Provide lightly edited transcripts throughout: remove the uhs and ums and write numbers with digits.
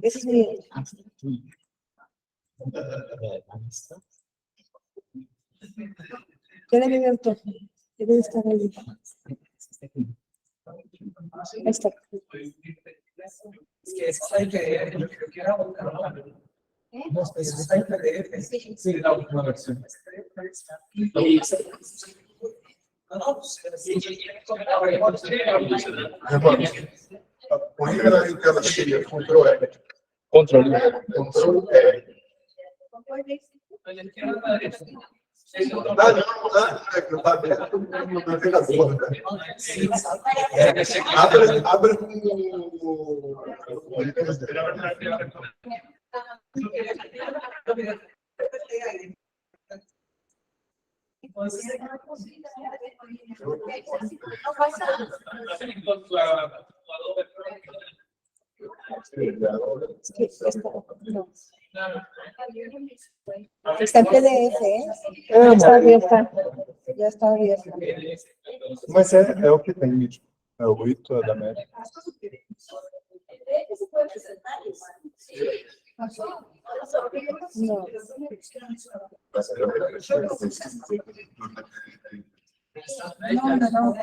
Ese es mi... ¿Qué debe ver todo? Debe estar ahí. Ahí está. Es que esa es la yo creo que era otra, ¿no? No, esa es la PDF. Sí, la última versión. Y Ponela en cada silla, control R. Control. Control R. Abre Está en PDF, ¿eh? Ya está abierta. Já está abierta. Mas é o que tem mesmo. É o 8 da média. No. No.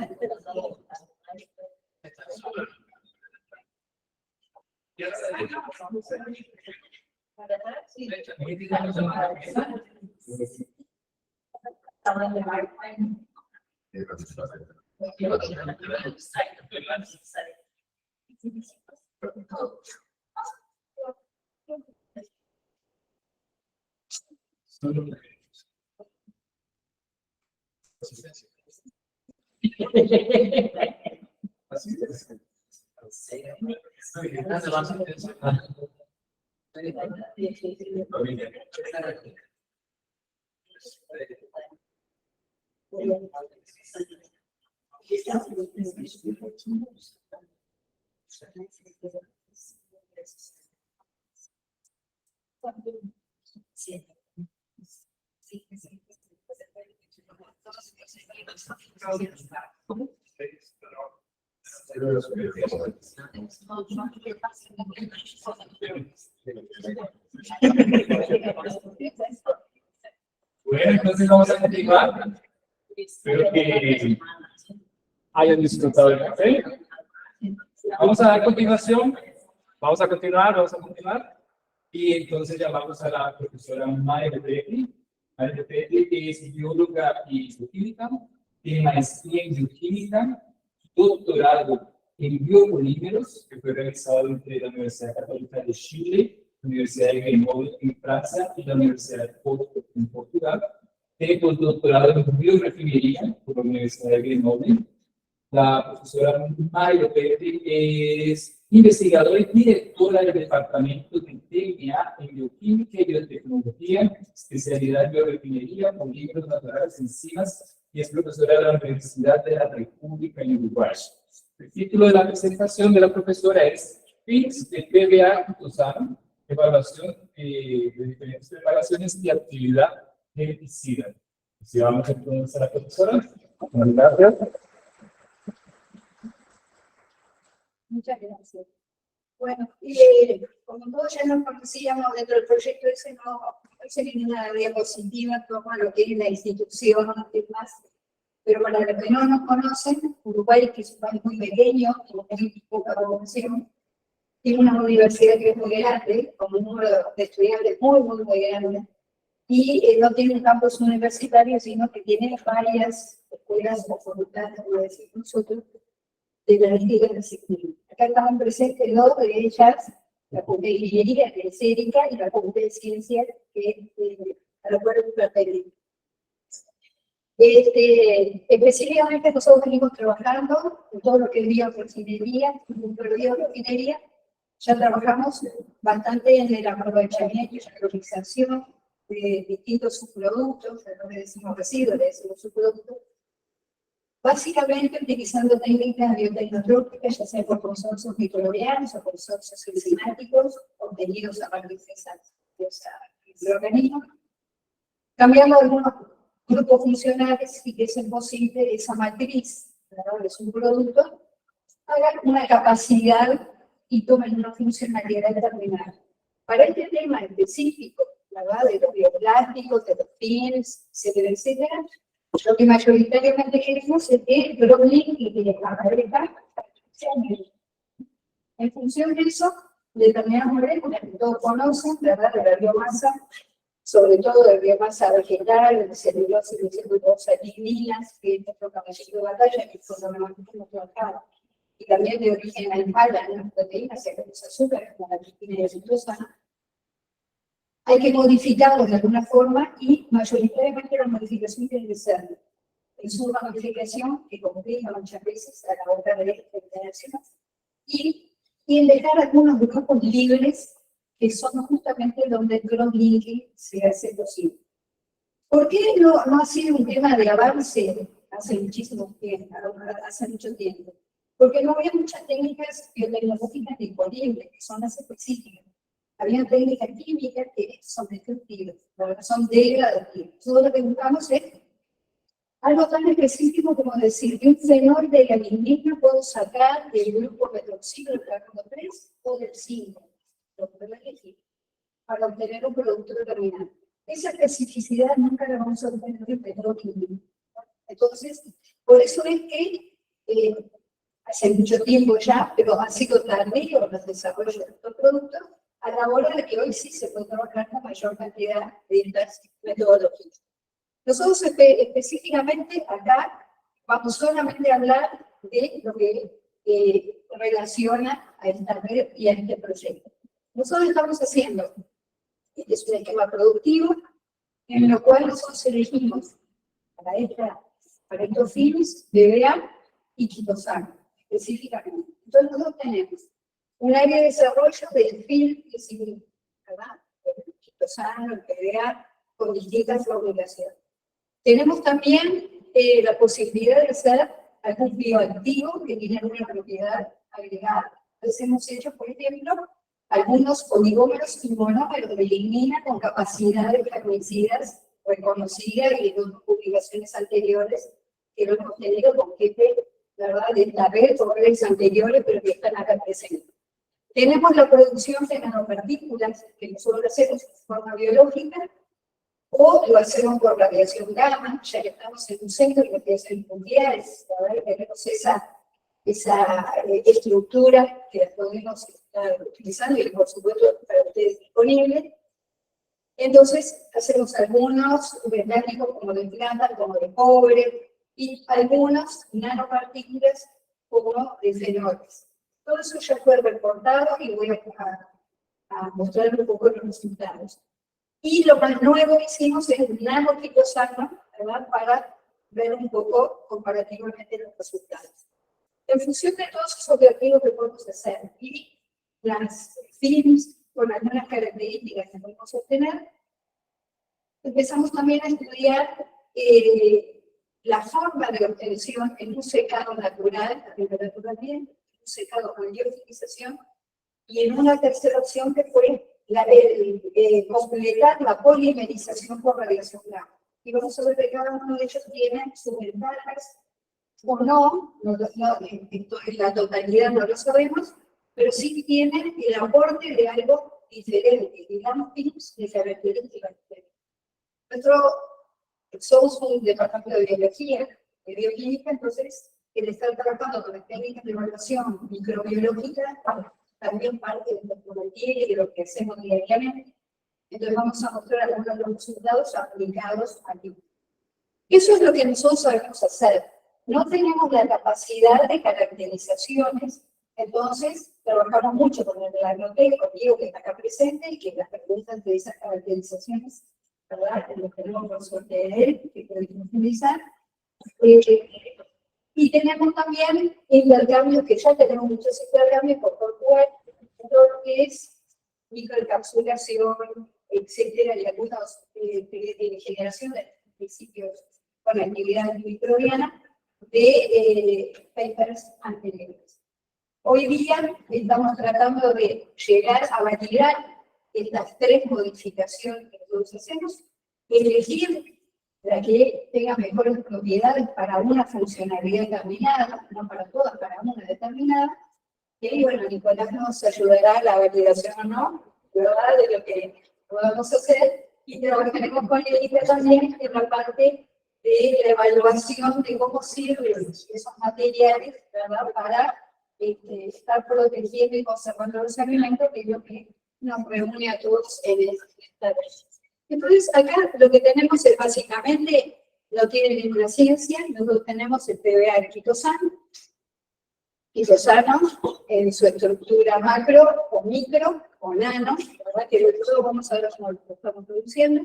Bueno, entonces vamos a continuar. Espero que hayan disfrutado del café. Vamos a dar continuación. Vamos a continuar. Y entonces llamamos a la profesora Mayra Petri. Mayra Petri es bióloga y bioquímica, tiene maestría en bioquímica, doctorado en biopolímeros, que fue realizado entre la Universidad Católica de Chile, la Universidad de Grenoble en Francia y la Universidad de Porto en Portugal. Tiene postdoctorado en biorefinería por la Universidad de Grenoble. La profesora Mayra Petri es investigadora y directora del Departamento de TMA en Bioquímica y Biotecnología, especialidad en biorefinería, polímeros naturales, enzimas, y es profesora de la Universidad de la República en Uruguay. El título de la presentación de la profesora es FIX de PBA Glucosano, evaluación de diferentes preparaciones y actividad herbicida. Si vamos entonces a la profesora. Gracias. Muchas gracias. Bueno, como todos ya nos conocíamos dentro del proyecto ese, no hice ninguna diapositiva como lo que es la institución y demás, pero para los que no nos conocen, Uruguay, que es un país muy pequeño, tiene poca población, tiene una universidad que es muy grande, con un número de estudiantes muy grande, y no tiene un campus universitario, sino que tiene varias escuelas o facultades, como decimos nosotros, de la disciplina. Acá estaban presentes dos de ellas, la Facultad de Ingeniería, que es ERICA, y la Facultad de Ciencias, que es a la Facultad Técnica. Específicamente nosotros venimos trabajando en todo lo que es biorefinería, ya trabajamos bastante en el aprovechamiento y la valorización de distintos subproductos, no le decimos residuos, le decimos subproductos, básicamente utilizando técnicas biotecnológicas, ya sea por consorcios microbianos o consorcios enzimáticos obtenidos a partir de ese organismo, cambiando algunos grupos funcionales y que hacen posible esa matriz, ¿no?, de subproductos hagan una capacidad y tomen una funcionalidad determinada. Para este tema específico, ¿verdad? De los bioplásticos, de los films, etcétera, etcétera, lo que mayoritariamente queremos es que el Browning y que la fábrica se añaden. En función de eso, determinadas moléculas que todos conocen, ¿verdad? De la biomasa, sobre todo de biomasa vegetal, de celulosa y de celulosa ligninas, que es nuestro caballito de batalla, que es fundamentalmente nuestro acá, y también de origen animal, las proteínas, los azúcares, como la lectina y la glucosa. Hay que modificarlos de alguna forma y mayoritariamente la modificación tiene que ser es una modificación que complica muchas veces a la hora de generación y en dejar algunos grupos libres que son justamente donde el cross-linking se hace posible. ¿Por qué no ha sido un tema de avance hace muchísimo tiempo? Porque no había muchas técnicas biotecnológicas disponibles, que son las específicas. Había técnicas químicas que son destructivas, son degradativas. Todo lo que buscamos es algo tan específico como decir que un fenol de la lignina puedo sacar del grupo redoxilo del carbono 3 o del 5, lo puedo elegir, para obtener un producto determinado. Esa especificidad nunca la vamos a obtener en petróleo. Entonces, por eso es que hace mucho tiempo ya, pero ha sido tardío el desarrollo de estos productos, a la hora de que hoy sí se puede trabajar con mayor cantidad de estas metodologías. Nosotros específicamente acá vamos solamente a hablar de lo que relaciona a esta red y a este proyecto. Nosotros estamos haciendo es un esquema productivo en lo cual nosotros elegimos para estos fines BBA y quitosano, específicamente. Entonces nosotros tenemos un área de desarrollo del film que sigue, ¿verdad? El quitosano, el BBA, con distintas formulaciones. Tenemos también la posibilidad de hacer algún bioactivo que tiene una propiedad agregada. Entonces hemos hecho, por ejemplo, algunos oligómeros y monómeros de lignina con capacidades herbicidas reconocidas y en otras publicaciones anteriores que lo hemos tenido con jefe, ¿verdad?, de esta red o redes anteriores, pero que están acá presentes. Tenemos la producción de nanopartículas que nosotros hacemos de forma biológica o lo hacemos por radiación gamma, ya que estamos en un centro de radiaciones mundiales, ¿verdad? Tenemos esa estructura que podemos estar utilizando y por supuesto para ustedes disponible. Entonces hacemos algunos metálicos como de plata, como de cobre y algunas nanopartículas como de fenoles. Todo eso ya fue reportado y voy a mostrar un poco los resultados. Y lo más nuevo que hicimos es el nanoquitosano, ¿verdad?, para ver un poco comparativamente los resultados. En función de todos esos objetivos que podemos hacer y las films con algunas características que podemos obtener, empezamos también a estudiar la forma de obtención en un secado natural, a temperatura ambiente, en un secado con liofilización, y en una tercera opción que fue la de completar la polimerización por radiación gamma. Y vamos a ver que cada uno de ellos tiene sus ventajas o no, esto en la totalidad no lo sabemos, pero sí tienen el aporte de algo diferente, digamos, de características diferentes. Somos un departamento de biología, de bioquímica, entonces el estar trabajando con las técnicas de evaluación microbiológica también parte de nuestro métier y de lo que hacemos diariamente. Entonces vamos a mostrar algunos de los resultados aplicados aquí. Eso es lo que nosotros sabemos hacer. No tenemos la capacidad de caracterizaciones, entonces trabajamos mucho con el biblioteca, conmigo que está acá presente y que las preguntas de esas caracterizaciones, ¿verdad?, los tenemos por suerte de él, que podemos utilizar. Y tenemos también intercambios, que ya tenemos muchos intercambios por web, lo que es microencapsulación, etcétera, y algunos de generación de principios con actividad microbiana de papers anteriores. Hoy día estamos tratando de llegar a validar estas tres modificaciones que nosotros hacemos, elegir para que tenga mejores propiedades para una funcionalidad determinada, no para todas, para una determinada. Y bueno, Nicolás nos ayudará a la validación o no, ¿verdad?, de lo que podamos hacer. Y trabajaremos con Erika también en la parte de la evaluación de cómo sirven esos materiales, ¿verdad?, para estar protegiendo y conservando los alimentos, que es lo que nos reúne a todos en esta vez. Entonces, acá lo que tenemos es básicamente, lo tienen en la ciencia, nosotros tenemos el PBA de quitosano en su estructura macro o micro o nano, ¿verdad?, que luego vamos a ver cómo lo estamos produciendo.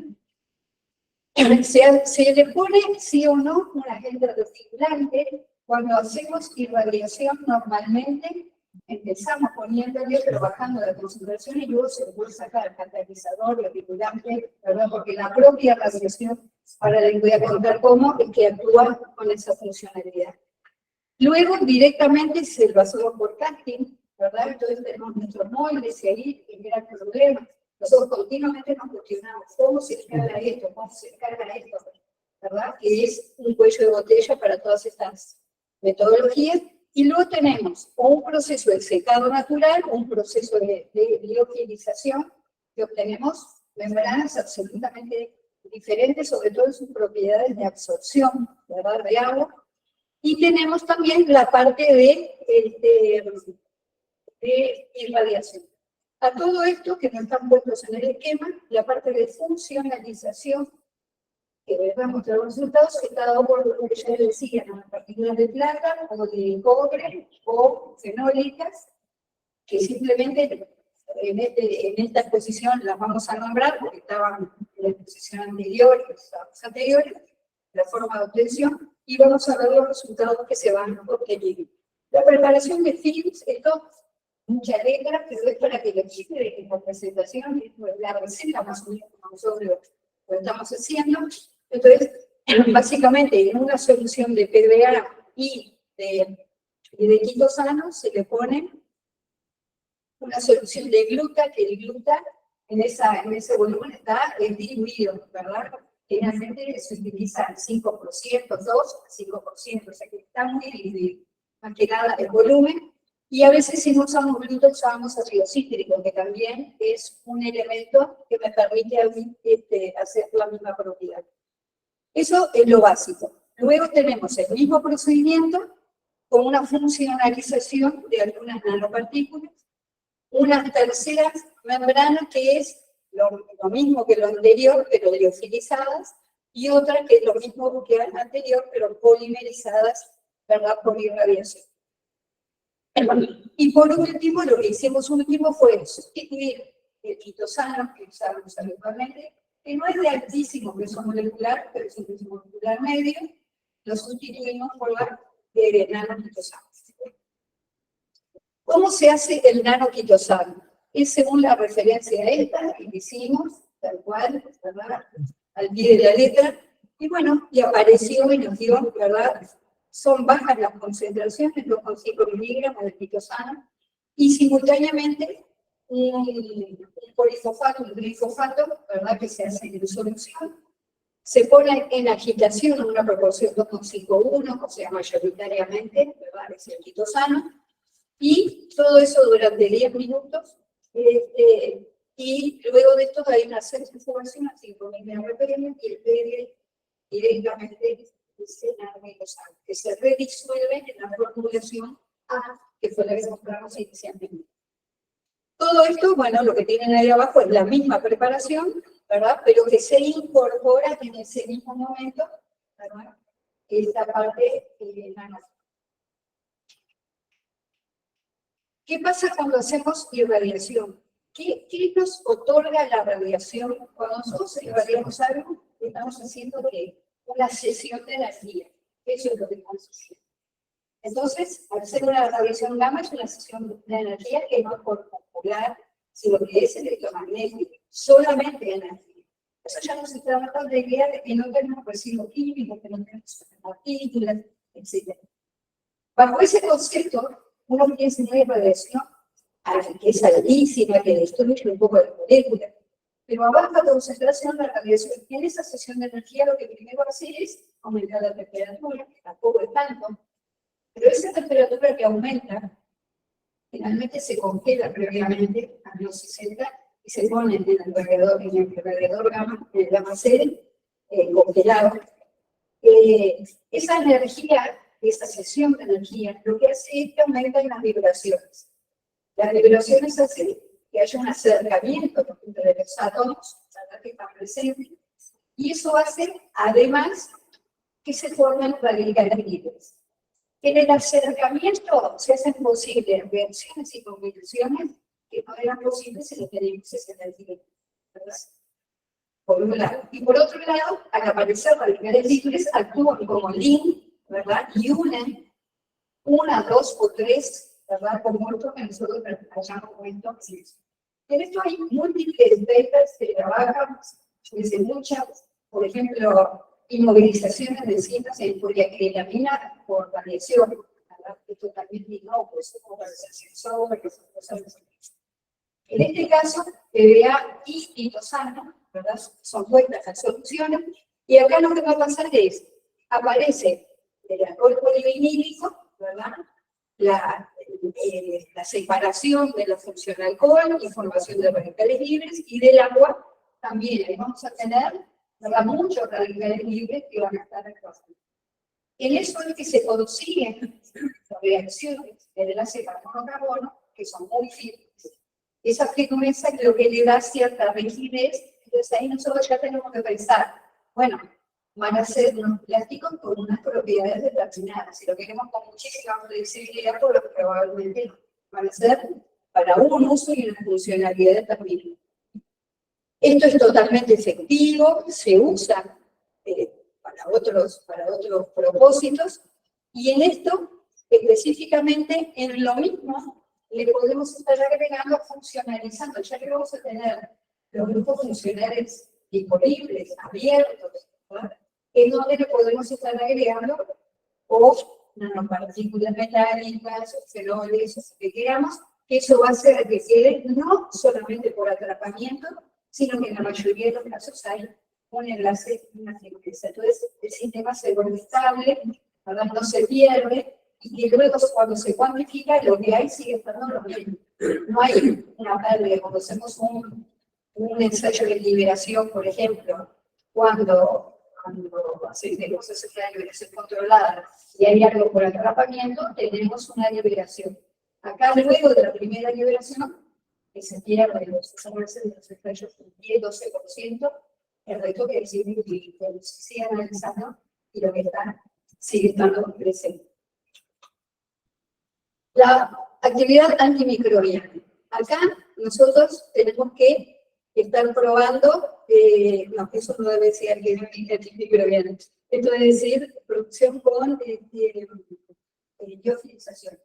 Se le pone, sí o no, un agente reticulante. Cuando hacemos irradiación, normalmente empezamos poniéndole, pero bajando la concentración, y luego se le puede sacar catalizador, reticulante, ¿verdad?, porque la propia radiación, ahora les voy a contar cómo, es que actúa con esa funcionalidad. Luego, directamente se lo hacemos por casting, ¿verdad? Entonces tenemos nuestros moldes y ahí el gran problema. Nosotros continuamente nos cuestionamos cómo se carga esto, ¿verdad? Que es un cuello de botella para todas estas metodologías. Y luego tenemos o un proceso de secado natural o un proceso de liofilización, que obtenemos membranas absolutamente diferentes, sobre todo en sus propiedades de absorción, ¿verdad?, de agua. Y tenemos también la parte de irradiación. A todo esto que no están puestos en el esquema, la parte de funcionalización, que les va a mostrar los resultados, está dado por lo que ya les decía, las partículas de plata o de cobre o fenólicas, que simplemente en esta exposición las vamos a nombrar, porque estaban en la exposición anterior, la forma de obtención, y vamos a ver los resultados que se van obteniendo. La preparación de films, esto mucha letra, pero es para que lo explique en la presentación, la receta más o menos como nosotros lo estamos haciendo. Entonces, básicamente, en una solución de PBA y de quitosano se le pone una solución de gluta, que el gluta en ese volumen está diluido, ¿verdad? Generalmente se utiliza 5%, 2 a 5%, o sea que está muy diluido, más que nada el volumen. Y a veces si no usamos gluta usamos ácido cítrico, que también es un elemento que me permite a mí hacer la misma propiedad. Eso es lo básico. Luego tenemos el mismo procedimiento con una funcionalización de algunas nanopartículas, una tercera membrana que es lo mismo que lo anterior, pero liofilizadas, y otra que es lo mismo que lo anterior, pero polimerizadas, ¿verdad?, por irradiación. Y por último, lo que hicimos último fue sustituir el quitosano que usamos habitualmente, que no es de altísimo peso molecular, pero es un peso molecular medio, lo sustituimos por la nanoquitosano. ¿Cómo se hace el nanoquitosano? Es según la referencia esta que hicimos, tal cual, ¿verdad?, al pie de la letra, y bueno, y apareció y nos dio, ¿verdad?, son bajas las concentraciones, 2,5 miligramos de quitosano, y simultáneamente un polifosfato, un trifosfato, ¿verdad?, que se hace en solución, se pone en agitación en una proporción 2,5:1, o sea, mayoritariamente, ¿verdad?, es el quitosano, y todo eso durante 10 minutos, y luego de esto hay una centrifugación a 5.000 RPM, y el PDL directamente que se redisuelve en la formulación A, que fue la que mostramos inicialmente. Todo esto, bueno, lo que tienen ahí abajo es la misma preparación, ¿verdad?, pero que se incorpora en ese mismo momento, ¿verdad?, esta parte nano. ¿Qué pasa cuando hacemos irradiación? ¿Qué nos otorga la radiación? Cuando nosotros irradiamos algo, estamos haciendo una cesión de energía. Eso es lo que estamos haciendo. Entonces, al ser una radiación gamma, es una cesión de energía que no es por popular, sino que es electromagnética, solamente energía. Eso ya nos está dando la idea de que no tenemos residuos químicos, que no tenemos partículas, etc. Bajo ese concepto, uno piensa en una radiación que es altísima, que destruye un poco de moléculas. pero a baja concentración la radiación en esa sesión de energía lo que primero hace es aumentar la temperatura, que tampoco es tanto, pero esa temperatura que aumenta finalmente se congela previamente a los 60 y se pone en el radiador gamma, en el gamma C, congelado. Esa energía, esa sesión de energía, lo que hace es que aumentan las vibraciones. Las vibraciones hacen que haya un acercamiento entre los átomos que están presentes, y eso hace, además, que se formen radicales libres. En el acercamiento se hacen posibles reacciones y combinaciones que no eran posibles si no teníamos esa energía, ¿verdad? Por un lado. Y por otro lado, al aparecer radicales libres, actúan como link, ¿verdad? Y unen una, dos o tres, ¿verdad? Compuestos que nosotros hayamos puesto. En esto hay múltiples betas que trabajan desde muchas, por ejemplo, inmovilizaciones de enzimas en poliacrilamina por radiación, ¿verdad? Esto también digo, pues, conversación sobre cosas. En este caso, PBA y titosano, ¿verdad? Son puestas las soluciones, y acá lo que va a pasar es, aparece el alcohol polivinílico, ¿verdad? La separación de la función alcohol y formación de radicales libres, y del agua también. Ahí vamos a tener, ¿verdad?, muchos radicales libres que van a estar actuando. En eso es que se consiguen reacciones del enlace carbono-carbono, que son muy firmes. Esa firmeza es lo que le da cierta rigidez. Entonces ahí nosotros ya tenemos que pensar, bueno, van a ser unos plásticos con unas propiedades determinadas. Si lo queremos con muchísima flexibilidad, pues probablemente no. Van a ser para un uso y una funcionalidad determinada. Esto es totalmente efectivo, se usa para otros propósitos, y en esto, específicamente, en lo mismo, le podemos estar agregando, funcionalizando. Ya que vamos a tener los grupos funcionales disponibles, abiertos, ¿verdad?, en donde le podemos estar agregando o nanopartículas metálicas, o fenoles, o lo que queramos, que eso va a hacer que quede no solamente por atrapamiento, sino que en la mayoría de los casos hay un enlace, una firmeza. Entonces, el sistema se vuelve estable, ¿verdad?, no se pierde, y que luego cuando se cuantifica, lo que hay sigue estando lo mismo. No hay una pérdida. Cuando hacemos un ensayo de liberación, por ejemplo, cuando hacemos una liberación controlada y hay algo por atrapamiento, tenemos una liberación. Acá, luego de la primera liberación, que se pierde los ensayos un 10-12%, el resto que sigue analizando y lo que está sigue estando presente. La actividad antimicrobiana. Acá nosotros tenemos que estar probando, no, eso no debe ser antimicrobiana, esto debe decir producción con liofilización.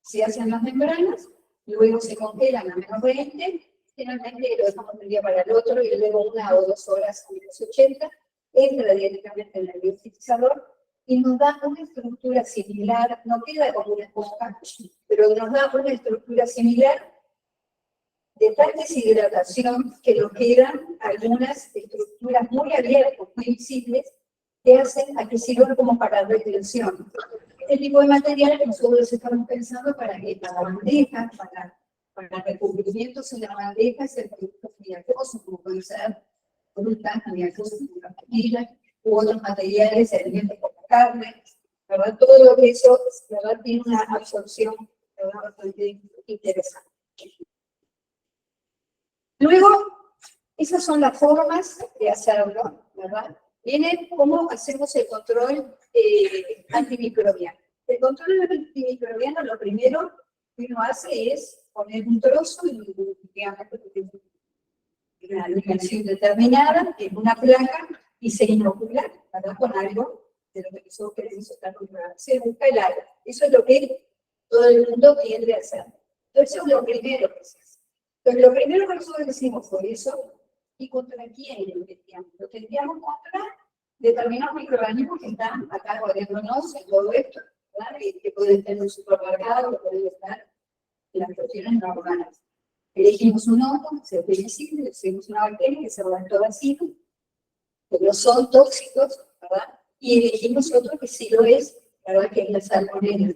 Se hacen las membranas, luego se congelan a menos 20, finalmente lo dejamos de un día para el otro, y luego 1 o 2 horas a menos 80, entra directamente en el liofilizador, y nos da una estructura similar, no queda como una esponja, pero nos da una estructura similar de tal deshidratación que nos quedan algunas estructuras muy abiertas, muy visibles, que hacen a que sirvan como para retención. Este tipo de material que nosotros estamos pensando para que la bandeja, para recubrimientos en la bandeja, se productos milagrosos, como pueden ser frutas milagrosas, como la tequila, u otros materiales de alimentos como carne, ¿verdad? Todo lo que eso, ¿verdad?, tiene una absorción, ¿verdad?, bastante interesante. Luego, esas son las formas de hacerlo, ¿verdad? Viene cómo hacemos el control antimicrobiano. El control antimicrobiano, lo primero que uno hace es poner un trozo y una dimensión determinada en una placa y se inocula, ¿verdad?, con algo de lo que nosotros queremos estar controlando. Se busca el algo. Eso es lo que todo el mundo tiende a hacer. Entonces, eso es lo primero que se hace. Entonces, lo primero que nosotros decimos fue eso, ¿y contra quién lo testeamos? Lo testeamos contra determinados microorganismos que están acá rodeándonos en todo esto, ¿verdad?, que pueden estar en un supermercado, que pueden estar en las cuestiones no urbanas. Elegimos un hongo, se penicilio, elegimos una bacteria que se lactobacillus, que no son tóxicos, ¿verdad? Y elegimos otro que sí lo es, ¿verdad? Que es la salmonella.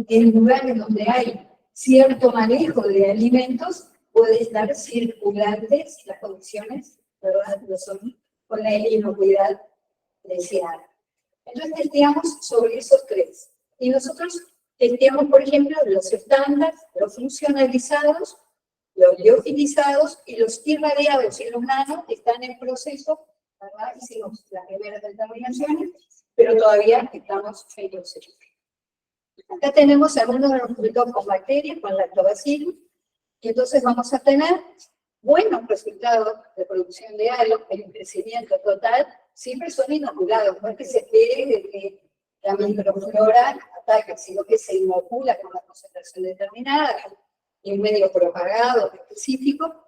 En lugares donde hay cierto manejo de alimentos, puede estar circulante si las condiciones, ¿verdad?, lo son con la inocuidad deseada. Entonces testeamos sobre esos tres. Y nosotros testeamos, por ejemplo, los estándares, los funcionalizados, los liofilizados y los irradiados y los nanos están en proceso, ¿verdad? Hicimos las primeras determinaciones, pero todavía estamos en proceso. Acá tenemos algunos de los resultados con bacterias, con lactobacillus, y entonces vamos a tener buenos resultados de producción de halo, el crecimiento total, siempre son inoculados, no es que se espere de que la microflora ataque, sino que se inocula con una concentración determinada, y un medio propagado específico,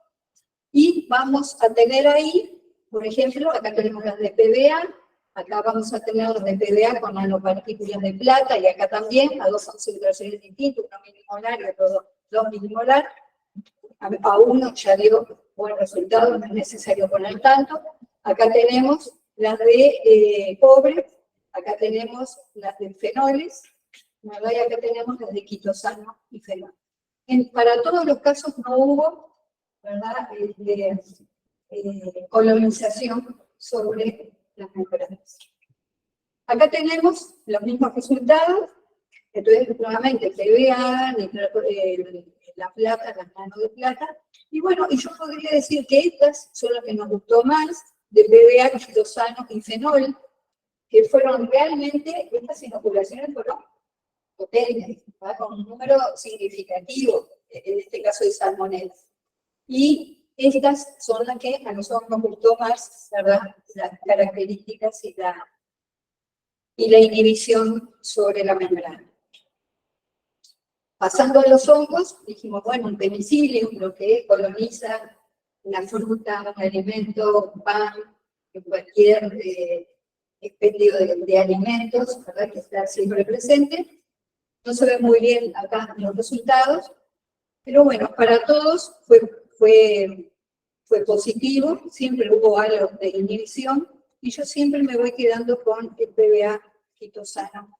y vamos a tener ahí, por ejemplo, acá tenemos las de PBA, acá vamos a tener los de PBA con nanopartículas de plata, y acá también, a dos concentraciones distintas, uno milimolar y otro 2 milimolar, a uno ya dio buen resultado, no es necesario poner tanto. Acá tenemos las de cobre, acá tenemos las de fenoles, ¿verdad? Y acá tenemos las de quitosano y fenol. Para todos los casos no hubo, ¿verdad?, colonización sobre las membranas. Acá tenemos los mismos resultados, entonces nuevamente PBA, la plata, las nano de plata, y bueno, y yo podría decir que estas son las que nos gustó más, de PBA, quitosano y fenol, que fueron realmente, estas inoculaciones fueron potentes, ¿verdad?, con un número significativo, en este caso de salmonella. Y estas son las que a nosotros nos gustó más, ¿verdad?, las características y la inhibición sobre la membrana. Pasando a los hongos, dijimos, bueno, un penicillium, lo que coloniza una fruta, un alimento, un pan, cualquier expendio de alimentos, ¿verdad?, que está siempre presente. No se ve muy bien acá los resultados, pero bueno, para todos fue positivo, siempre hubo algo de inhibición, y yo siempre me voy quedando con el PBA quitosano.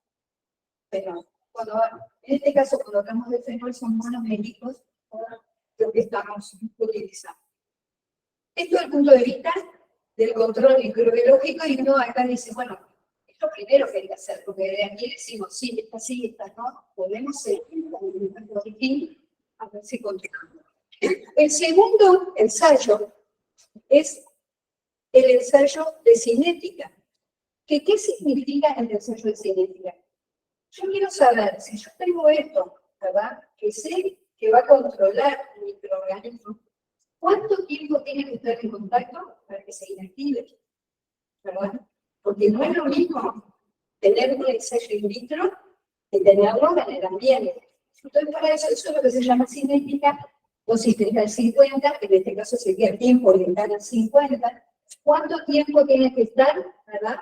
Pero en este caso, cuando hablamos de fenol, son monoméricos, lo que estamos utilizando. Esto es el punto de vista del control microbiológico, y uno acá dice, bueno, es lo primero que hay que hacer, porque de aquí decimos, sí, esta sí, esta no, podemos seguir a ver si controlamos. El segundo ensayo es el ensayo de cinética. ¿Qué significa el ensayo de cinética? Yo quiero saber, si yo tengo esto, ¿verdad?, que sé que va a controlar el microorganismo, ¿cuánto tiempo tiene que estar en contacto para que se inactive? ¿Verdad? Porque no es lo mismo tener un ensayo in vitro que tenerlo en el ambiente. Entonces, para eso es lo que se llama cinética, dosis al 50, en este caso sería tiempo oriental al 50. ¿Cuánto tiempo tiene que estar, ¿verdad?,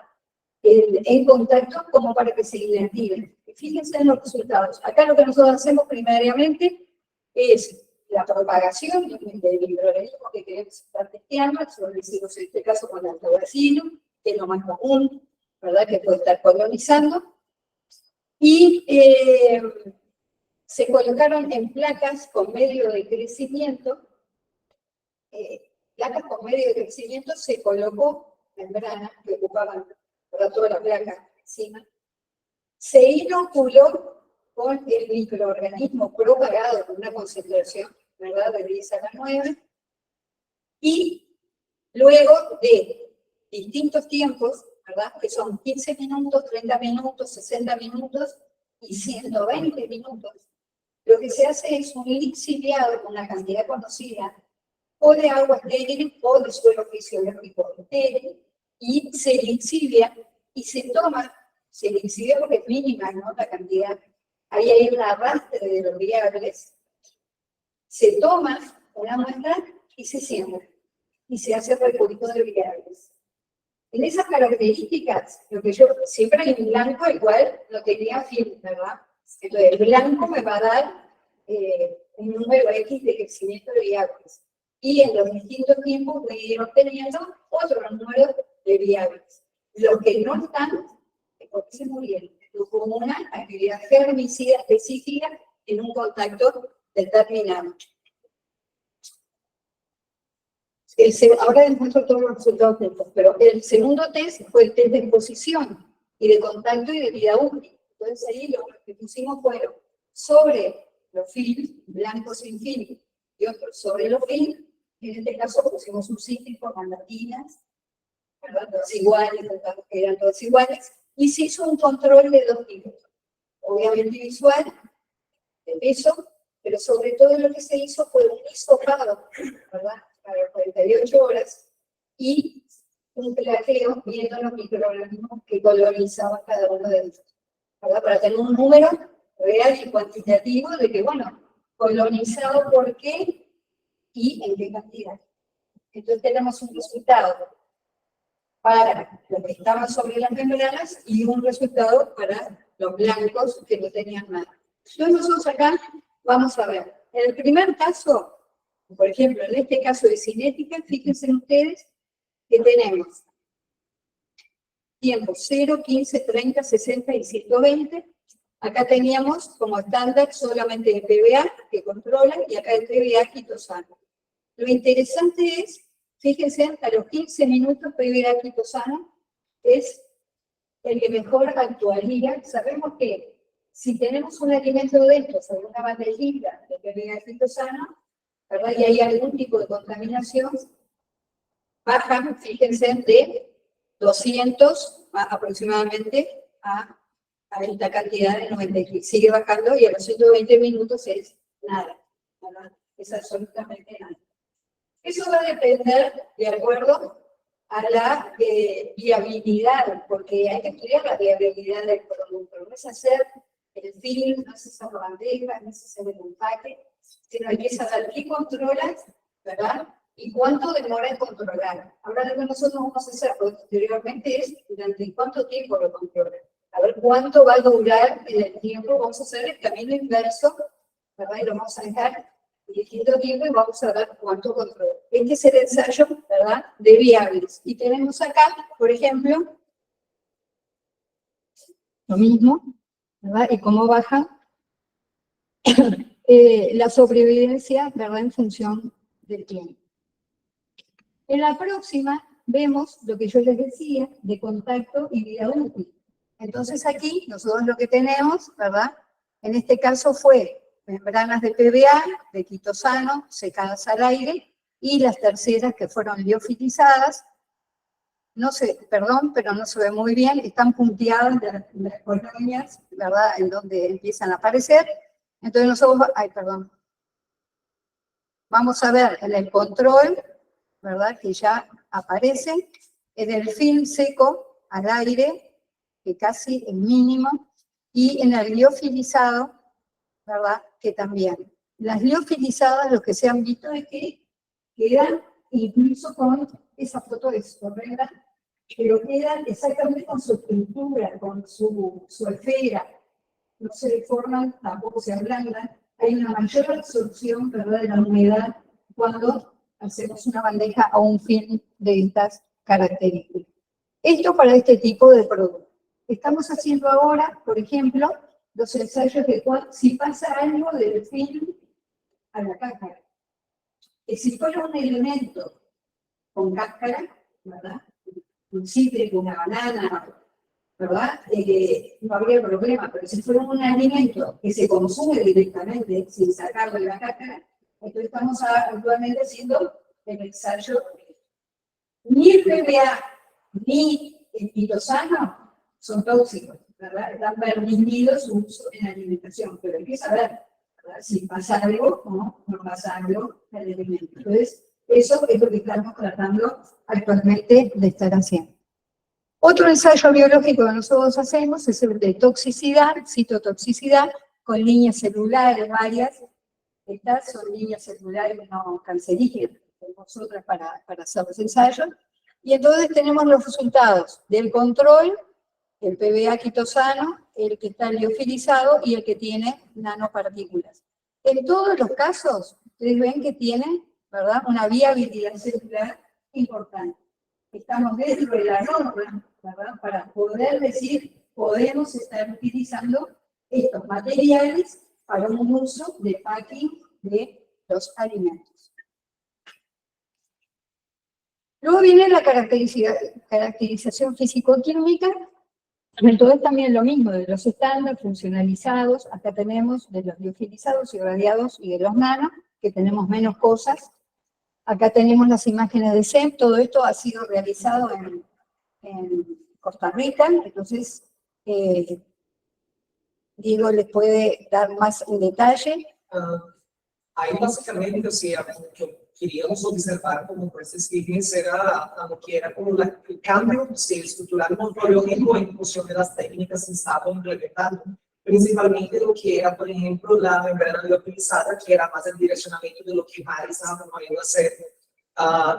en contacto como para que se inactive? Fíjense en los resultados. Acá lo que nosotros hacemos primariamente es la propagación del microorganismo que queremos estar testeando. Eso lo hicimos en este caso con el lactobacillus, que es lo más común, ¿verdad?, que puede estar colonizando. Y se colocaron en placas con medio de crecimiento. Placas con medio de crecimiento se colocó membranas que ocupaban toda la placa encima. Se inoculó con el microorganismo propagado con una concentración, ¿verdad?, de 10 a la 9. Y luego de distintos tiempos, ¿verdad?, que son 15 minutos, 30 minutos, 60 minutos y 120 minutos, lo que se hace es un lixiviado con una cantidad conocida, o de agua estéril o de suelo fisiológico estéril, y se lixivia y se toma, se lixivia porque es mínima, ¿no?, la cantidad. Ahí hay un arrastre de los viables. Se toma una muestra y se siembra, y se hace recuento de viables. En esas características, lo que yo siempre hay un blanco, igual no tenía film, ¿verdad? Entonces, el blanco me va a dar un número X de crecimiento de viables. Y en los distintos tiempos voy a ir obteniendo otro número de viables. Los que no están, porque se murieron, como una actividad germicida específica en un contacto determinado. Ahora les muestro todos los resultados de estos, pero el segundo test fue el test de exposición y de contacto y de vida útil. Entonces ahí lo que pusimos fueron sobre los films, blancos sin film, y otros sobre los films. En este caso pusimos un cítrico con latinas, todas iguales, eran todas iguales, y se hizo un control de dos tipos. Obviamente visual, de peso, pero sobre todo lo que se hizo fue un hisopado, ¿verdad? Para 48 horas, y un plaqueo viendo los microorganismos que colonizaban cada uno de ellos, ¿verdad? Para tener un número real y cuantitativo de que, bueno, colonizado por qué y en qué cantidad. Entonces tenemos un resultado para los que estaban sobre las membranas y un resultado para los blancos que no tenían nada. Entonces nosotros acá vamos a ver, en el primer caso, por ejemplo, en este caso de cinética, fíjense ustedes que tenemos tiempos 0, 15, 30, 60 y 120. Acá teníamos como estándar solamente el PBA que controla y acá el PBA quitosano. Lo interesante es, fíjense, a los 15 minutos PBA quitosano es el que mejor actuaría. Sabemos que si tenemos un alimento de estos sobre una bandejita de PBA quitosano, ¿verdad? Y hay algún tipo de contaminación, bajan, fíjense, de 200 aproximadamente a esta cantidad de 90, sigue bajando y a los 120 minutos es nada, ¿verdad? Es absolutamente nada. Eso va a depender de acuerdo a la viabilidad, porque hay que estudiar la viabilidad del producto, no es hacer el film, no es hacer la bandeja, no es hacer el empaque, sino hay que saber qué controlas, ¿verdad? Y cuánto demora en controlar. Ahora lo que nosotros vamos a hacer posteriormente es durante cuánto tiempo lo controlan. A ver cuánto va a durar en el tiempo. Vamos a hacer el camino inverso, ¿verdad? Y lo vamos a dejar en distinto tiempo y vamos a ver cuánto controla. Este es el ensayo, ¿verdad? De viables. Y tenemos acá, por ejemplo, lo mismo, ¿verdad? Y cómo baja la sobrevivencia, ¿verdad? En función del tiempo. En la próxima vemos lo que yo les decía de contacto y vida útil. Entonces aquí nosotros lo que tenemos, ¿verdad? En este caso fue membranas de PBA, de quitosano, secadas al aire, y las terceras que fueron liofilizadas. No sé, perdón, pero no se ve muy bien, están punteadas las colonias, ¿verdad? En donde empiezan a aparecer. Entonces nosotros, vamos a ver en el control, ¿verdad? Que ya aparece, en el film seco al aire, que casi es mínimo, y en el liofilizado, ¿verdad? Que también. Las liofilizadas, lo que se han visto es que quedan, incluso con esa foto de horrenda, pero quedan exactamente con su estructura, con su esfera, no se deforman, tampoco se ablandan, hay una mayor absorción, ¿verdad? De la humedad cuando hacemos una bandeja o un film de estas características. Esto para este tipo de producto. Estamos haciendo ahora, por ejemplo, los ensayos de si pasa algo del film a la cáscara. Que si fuera un elemento con cáscara, ¿verdad? Un cítrico, una banana, ¿verdad? No habría problema, pero si fuera un alimento que se consume directamente sin sacarlo de la cáscara, entonces estamos actualmente haciendo el ensayo. Ni el PBA ni el quitosano son tóxicos, ¿verdad? Están permitidos su uso en la alimentación, pero hay que saber, ¿verdad? Si pasa algo o no pasa algo en el alimento. Entonces, eso es lo que estamos tratando actualmente de estar haciendo. Otro ensayo biológico que nosotros hacemos es el de toxicidad, citotoxicidad, con líneas celulares varias. Estas son líneas celulares no cancerígenas, tenemos otras para hacer los ensayos. Y entonces tenemos los resultados del control, el PBA quitosano, el que está liofilizado y el que tiene nanopartículas. En todos los casos, ustedes ven que tiene, ¿verdad?, una viabilidad celular importante. Estamos dentro de la norma, ¿verdad?, para poder decir, podemos estar utilizando estos materiales para un uso de packing de los alimentos. Luego viene la caracterización físico-química. Entonces también lo mismo, de los estándares funcionalizados, acá tenemos de los liofilizados y radiados y de los nano, que tenemos menos cosas. Acá tenemos las imágenes de SEM, todo esto ha sido realizado en Costa Rica, entonces Diego les puede dar más en detalle. Aí, basicamente, assim, o que queríamos observar como esses itens era lo que era como el cambio estructural morfológico en función de las técnicas que estaban implementando. Principalmente lo que era, por ejemplo, la membrana liofilizada, que era más el direccionamiento de lo que Mari estaba proponiendo hacer.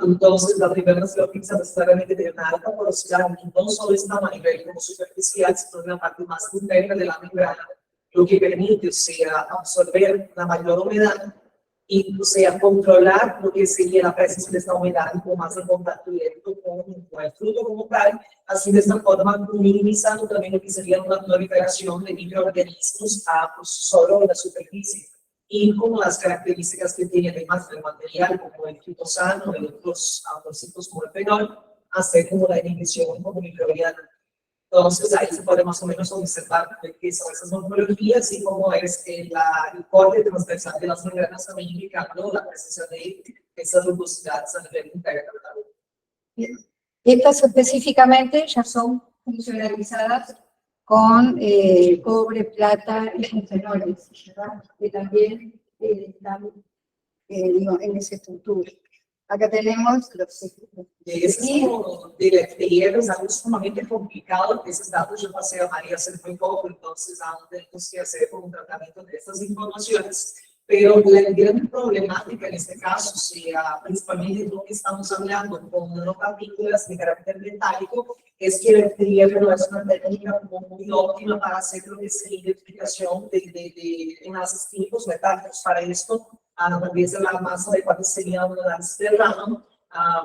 Entonces, las membranas liofilizadas claramente tienen una alta porosidad, no solo están a nivel como superficial, sino en la parte más interna de la membrana, lo que permite, o sea, absorber la mayor humedad y, o sea, controlar lo que sería la presencia de esta humedad con más el contacto directo con el fruto como tal, así de esta forma minimizando también lo que sería una proliferación de microorganismos pues, solo en la superficie. Y con las características que tiene además del material, como el fitosano y otros compuestos como el fenol, hacer como la inhibición como microbiana. Entonces, ahí se puede más o menos observar qué son esas morfologías y cómo es el corte transversal de las membranas también indicando la presencia de esas rugosidades a nivel interno. Estas específicamente ya son funcionalizadas con cobre, plata y con fenoles, ¿verdad?, que también están en esa estructura. Acá tenemos los de la experiencia es algo sumamente complicado. Esos datos yo pasé a María hace muy poco, entonces aún tenemos que hacer un tratamiento de estas informaciones. Pero la gran problemática en este caso, sea principalmente lo que estamos hablando con nanopartículas de carácter metálico, es que el relieve no es una técnica muy óptima para hacer lo que es la identificación de enlaces químicos metálicos. Para esto, tal vez la más adecuada sería un análisis de Raman,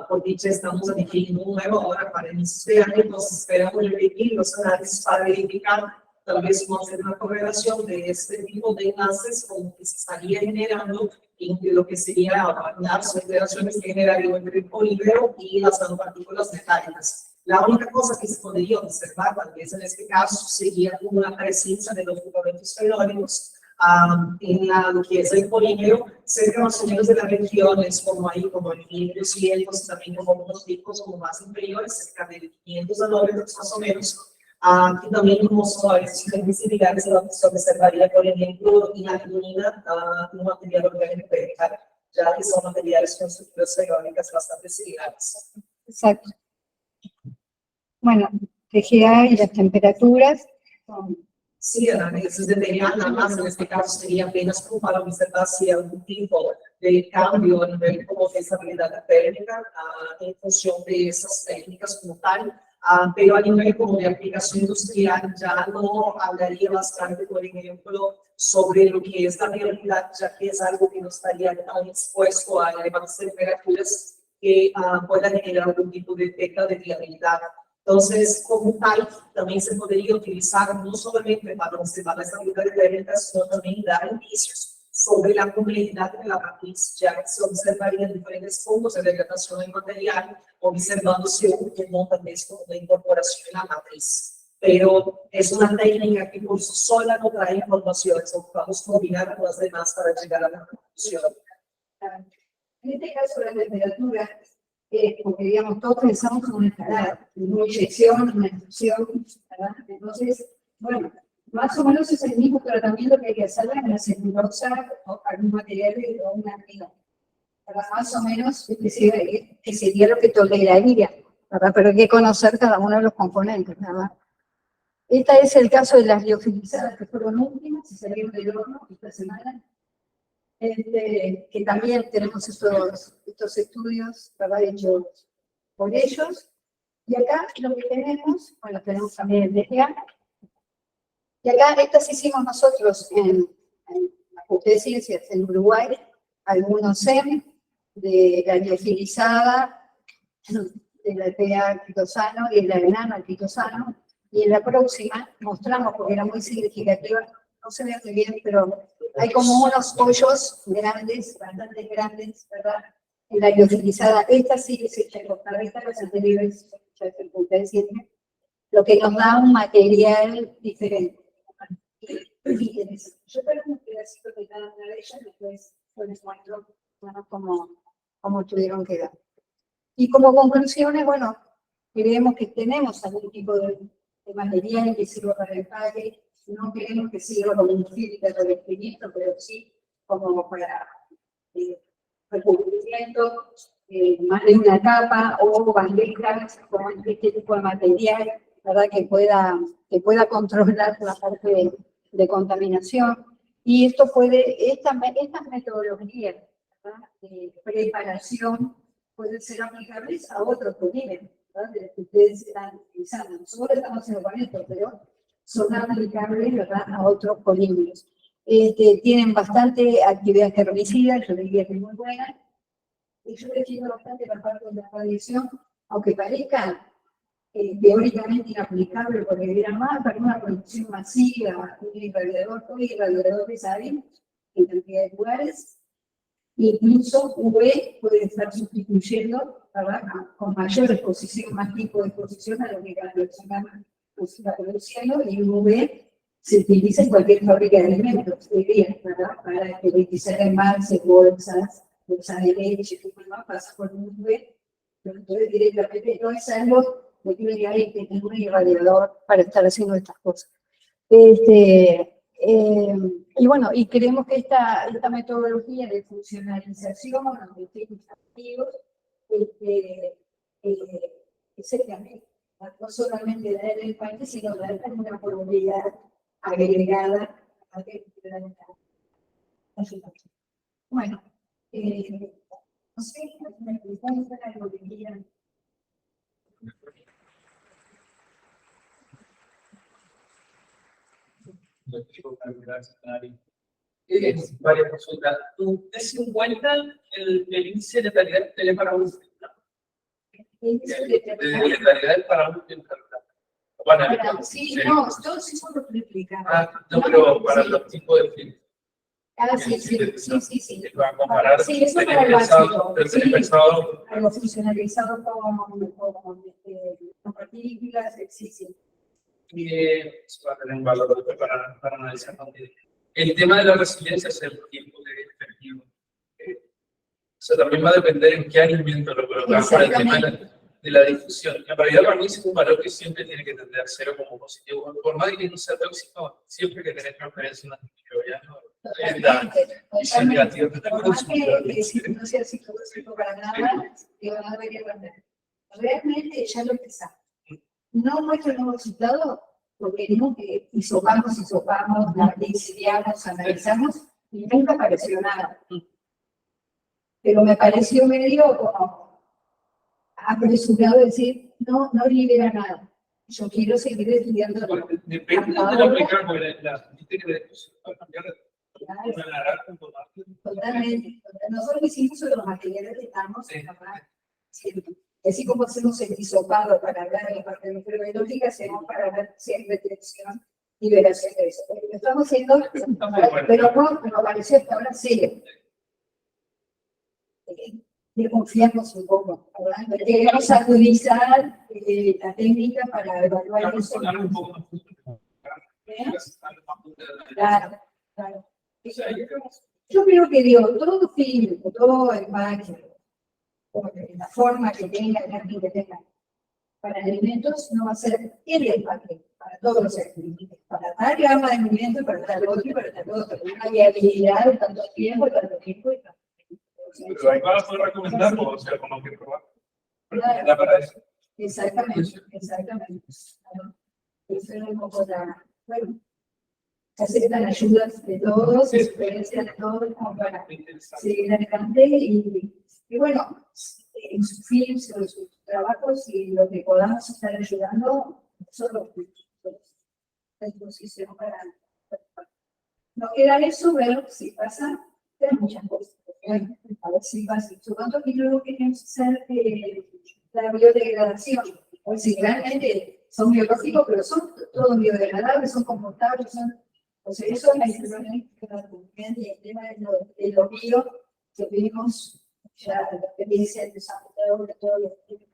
porque ya estamos adquiriendo un nuevo ahora para inicios de año, entonces esperamos repetir los análisis para verificar tal vez vamos a hacer una correlación de este tipo de enlaces con lo que se estaría generando entre lo que sería las alteraciones que generarían entre el polímero y las nanopartículas metálicas. La única cosa que se podría observar, tal vez en este caso, sería una presencia de los grupamentos fenólicos en lo que es el polímero, cerca más o menos de las regiones como ahí, como en 1500 y también como unos picos como más inferiores, cerca de 500 nanómetros más o menos. Y también como son diferentes similares a lo que se observaría, por ejemplo, en la limonina, un material orgánico vertical, ya que son materiales con estructuras fenólicas bastante similares. Exacto. Bueno, TGA y las temperaturas son... Sí, análisis de material, nada más en este caso sería apenas como para observar si hay algún tipo de cambio a nivel como de estabilidad térmica en función de esas técnicas como tal. Pero a nivel como de aplicación industrial ya no hablaría bastante, por ejemplo, sobre lo que es la viabilidad, ya que es algo que no estaría tan expuesto a elevadas temperaturas que puedan generar algún tipo de efecto de viabilidad. Entonces, como tal, también se podría utilizar no solamente para observar la estabilidad térmica, sino también dar indicios sobre la complejidad de la matriz, ya que se observarían diferentes puntos de degradación del material, observándose un tal vez como una incorporación en la matriz. Pero es una técnica que por sí sola no trae informaciones, ocupamos combinar con las demás para llegar a la conclusión. En este caso, la temperatura, porque digamos, todos pensamos en una escalada, una inyección, una infusión, ¿verdad? Entonces, bueno, más o menos es el mismo tratamiento que hay que hacer en la celulosa o algún material o una amiga. Más o menos que sería lo que toleraría, ¿verdad? Pero hay que conocer cada uno de los componentes, ¿verdad? Este es el caso de las liofilizadas que fueron últimas, se salieron del horno esta semana. Que también tenemos estos estudios, ¿verdad?, hechos por ellos. Y acá lo que tenemos, bueno, tenemos también el DGA. Y acá estas hicimos nosotros en ciencias en Uruguay, algunos SEM, de la liofilizada, de la EPA quitosano y la enana quitosano, y en la próxima mostramos, porque era muy significativa, no se ve muy bien, pero hay como unos hoyos grandes, bastante grandes, ¿verdad? En la liofilizada, esta sí que se echa a cortar, esta las anteriores, ya se puede decir, lo que nos da un material diferente. Yo tengo un pedacito de cada una de ellas, después les muestro cómo tuvieron que dar. Y como conclusiones, bueno, creemos que tenemos algún tipo de material que sirva para el empaque, no queremos que sirva como un filtro de revestimiento, pero sí como para recubrimiento, más de una capa o bandejas con este tipo de material, ¿verdad? Que pueda controlar la parte de contaminación. Y esto estas metodologías, ¿verdad? De preparación pueden ser aplicables a otros polímeros, ¿verdad? De los que ustedes están utilizando. Nosotros estamos haciendo con esto, pero son aplicables, ¿verdad? A otros polímeros. Tienen bastante actividad herbicida, yo diría que es muy buena. Y yo defiendo bastante la parte de la radiación, aunque parezca teóricamente inaplicable porque era más para una producción masiva, un irradiador de sal en cantidad de lugares. Incluso UV puede estar sustituyendo, ¿verdad? Con mayor exposición, más tipo de exposición a lo que la persona está produciendo, y UV se utiliza en cualquier fábrica de alimentos, ¿verdad? Para esterilizar envases, bolsas de leche, ¿no? Pasa por un UV, pero entonces directamente no es algo de que hay que tener un irradiador para estar haciendo estas cosas. Y bueno, y creemos que esta metodología de funcionalización de efectos activos es el no solamente dar el país, sino dar una probabilidad agregada a la situación. Bueno, no sé, me preguntan algo que quieran. Varias consultas. ¿Tú des en cuenta el índice de letalidad del paraús? De letalidad para un bueno, sí, no, todos eso lo explicaron. No, pero para los tipos de film. Sí. Va a comparar sí, eso para el básico. Pesado. Algo funcionalizado con partículas, sí. Y eso va a tener un valor para analizar también. El tema de la resiliencia es el tipo de efectivo. Eso también va a depender en qué alimento lo colocamos para el tema de la difusión. En realidad, para mí es un valor que siempre tiene que tender a cero como positivo. Por más que no sea tóxico, siempre que tenés transferencia en una microbiana, es la visión negativa que por más que si no sea psicológico para nada, digo, no debería aprender. Realmente ya lo empezamos. No muestra el nuevo resultado porque digo que hisopamos, diseñamos, analizamos y nunca apareció nada. Pero me pareció medio como apresurado decir, no libera nada. Yo quiero seguir estudiando. Depende de lo aplicado, porque viste que después va a cambiar una naranja. Totalmente. Nosotros hicimos los materiales que estamos haciendo. Así como hacemos el hisopado para hablar de la parte microbiológica, hacemos para ver si hay retención y liberación de eso. Lo estamos haciendo, pero no me pareció hasta ahora serio. Le confiamos un poco, ¿verdad? Queremos agudizar la técnica para evaluar eso. Claro. Yo creo que todo filtro, todo empaque, la forma que tenga, el arte que tenga, para alimentos no va a ser el empaque para todos los alimentos, para tal gama de alimentos, para tal otro y para tal otro. Una viabilidad de tanto tiempo y tanto tiempo. Pero ahí vas a poder recomendarlo, o sea, como que probar. Claro. Para eso. Exactamente. Eso es un poco bueno, se aceptan ayudas de todos, experiencias de todos, como para seguir adelante y bueno, en sus films, en sus trabajos y lo que podamos estar ayudando, nosotros a disposición para no queda eso, ver si pasa de muchas cosas. A ver si pasa. Supongo que luego queremos hacer la biodegradación. O si realmente son biológicos, pero son todos biodegradables, son compostables, son. O sea, eso es la información que nos conviene y el tema de los bio que vimos ya la experiencia de desarrollo de todos los tipos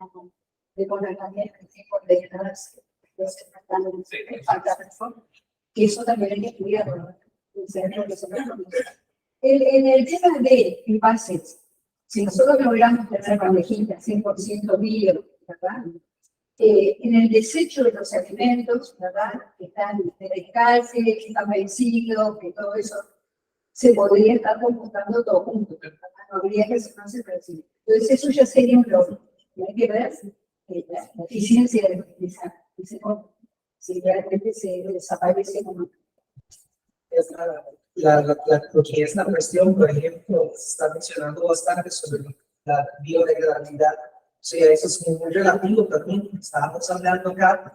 de poner también el tipo de degradarse, falta reforma, que eso también hay que estudiarlo, ¿no? En el tema de envases, si nosotros logramos tener bandejitas 100% bio, ¿verdad? En el desecho de los alimentos, ¿verdad? Que están de descalce, que están vencidos, que todo eso se podría estar computando todo junto, ¿verdad? No habría que hacerse percibir. Entonces, eso ya sería un logro. Hay que ver la eficiencia de utilizar ese código. Si realmente se desaparece como. Lo que es la cuestión, por ejemplo, se está mencionando bastante sobre la biodegradabilidad. O sea, eso es muy relativo también. Estábamos hablando acá,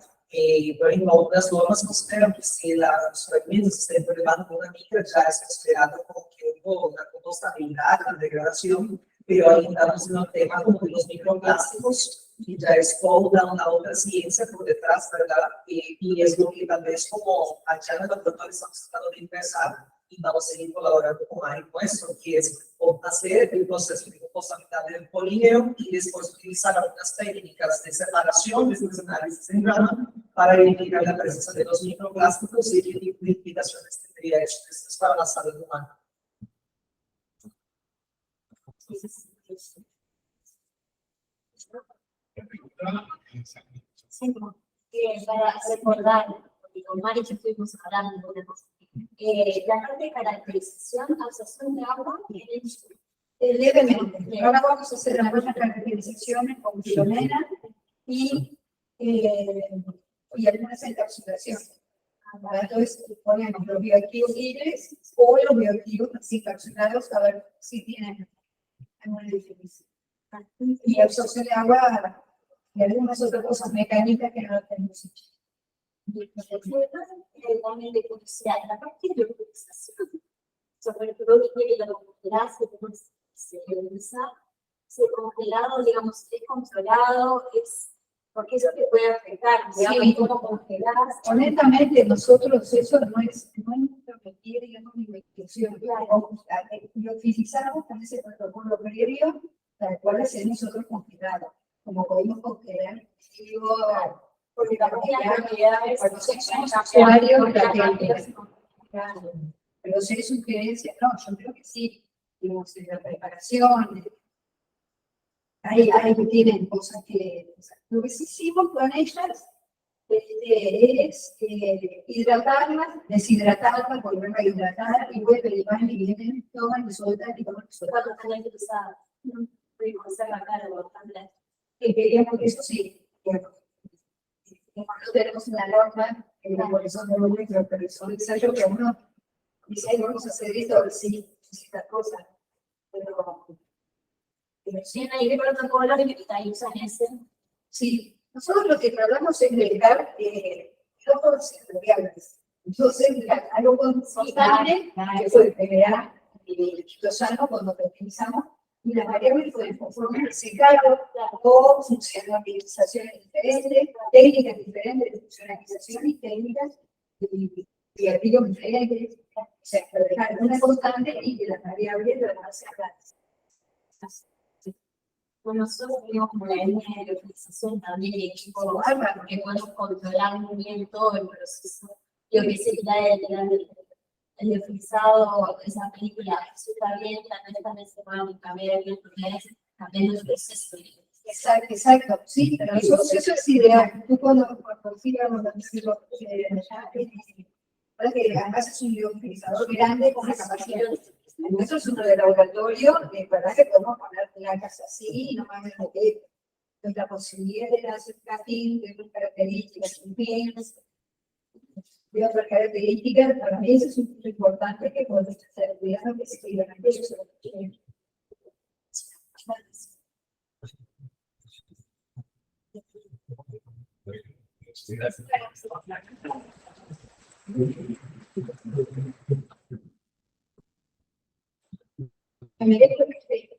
por ejemplo, otras normas consideran que si los fragmentos están enfermando con una micra, ya es considerado como que hubo una compostabilidad, la degradación, pero ahí estamos en un tema como de los microplásticos, y ya es toda una otra ciencia por detrás, ¿verdad? Y es lo que tal vez como allá en el laboratorio estamos tratando de empezar y vamos a seguir colaborando con AIR nuestro, que es hacer el proceso de compostabilidad del polímero y después utilizar algunas técnicas de separación de sus análisis en grano para identificar la presencia de los microplásticos y qué tipo de implicaciones tendría eso para la salud humana. Sí, para recordar, porque con Mari ya estuvimos hablando de una cosa. La parte de caracterización, absorción de agua, Levemente. Ahora vamos a hacer algunas caracterizaciones con filomena y algunas encapsulaciones. Entonces, ponemos los bioactivos libres o los bioactivos así capsulados a ver si tienen alguna diferencia. Y absorción de agua y algunas otras cosas mecánicas que no tenemos hecho. también de curiosidad, la parte de utilización, sobre todo que la congelar se usa, se congelado, digamos, es controlado, es porque eso te puede afectar, digamos, Sí. cómo congelar. Honestamente, nosotros eso no es nuestro requiere, digamos, una investigación. Lo utilizamos con ese protocolo previo, tal cual hacemos nosotros congelado. Como podemos congelar, digo, Porque la realidad es cuando somos usuarios de la técnica. Pero si hay sugerencias, no, yo creo que sí. Digamos, en la preparación, hay que tienen cosas que. Lo que sí hicimos con ellas es hidratarlas, deshidratarlas, volverlas a hidratar y vuelven y van y vienen, toman y sueltan y toman y sueltan. cuando están utilizadas. Pudimos hacer la cara bastante. Queríamos que eso sí. Nosotros tenemos una norma en la horizonte de volumen, pero son ensayos que uno dice, "Ay, vamos a hacer esto, sí, esta cosa. Pero Sí, hay que protocolos que ahí usan ese. sí, nosotros lo que tratamos es de dar dos variables. Entonces, algo constante que fue generar los años cuando lo utilizamos, y las variables pueden conformar secado o funcionalizaciones diferentes, técnicas diferentes de funcionalización y técnicas de activos diferentes. O sea, dejar una constante y que las variables van a ser claras. Bueno, nosotros tenemos como la línea de utilización también de equipo bárbaro, porque podemos controlar muy bien todo el proceso. Lo que se queda el utilizado, esa película, está bien, también se puede cambiar bien, también el proceso. Exacto, exacto. Sí, pero nosotros eso es ideal. Tú cuando sigamos para que hagas un utilizador grande con una capacidad. Eso es uno de laboratorio, verdad que podemos poner placas así y no van a meter la posibilidad de hacer casting de otras características, de otras características. Para mí eso es un punto importante que podemos hacer. Cuidado que se escriban aquellos. Me merezco respeto.